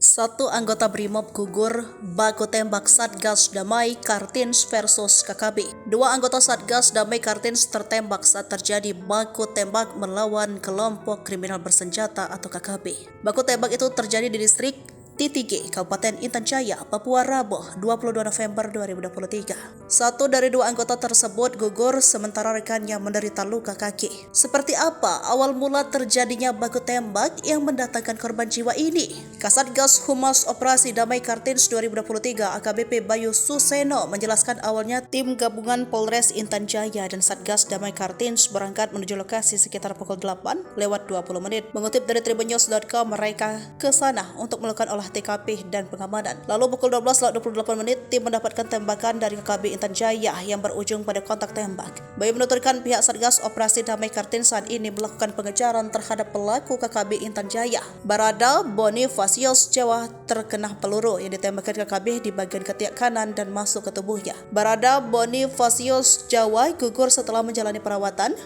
Satu anggota BRIMOB gugur baku tembak Satgas Damai Kartins versus KKB. Dua anggota Satgas Damai Kartins tertembak saat terjadi baku tembak melawan kelompok kriminal bersenjata atau KKB. Baku tembak itu terjadi di distrik T3, Kabupaten Intan Jaya, Papua Rabu, 22 November 2023. Satu dari dua anggota tersebut gugur sementara rekannya menderita luka kaki. Seperti apa awal mula terjadinya baku tembak yang mendatangkan korban jiwa ini? Kasatgas Humas Operasi Damai Kartins 2023 AKBP Bayu Suseno menjelaskan awalnya tim gabungan Polres Intan Jaya dan Satgas Damai Kartins berangkat menuju lokasi sekitar pukul 8 lewat 20 menit. Mengutip dari tribunnews.com, mereka ke sana untuk melakukan olah TKP dan pengamanan. Lalu pukul 12.28 menit, tim mendapatkan tembakan dari KKB Intan Jaya yang berujung pada kontak tembak. Bayu menuturkan pihak Satgas Operasi Damai Kartins saat ini melakukan pengejaran terhadap pelaku KKB Intan Jaya. Barada Bonifasius Jawa terkena peluru yang ditembakkan KKB di bagian ketiak kanan dan masuk ke tubuhnya. Barada Bonifasius Jawa gugur setelah menjalani perawatan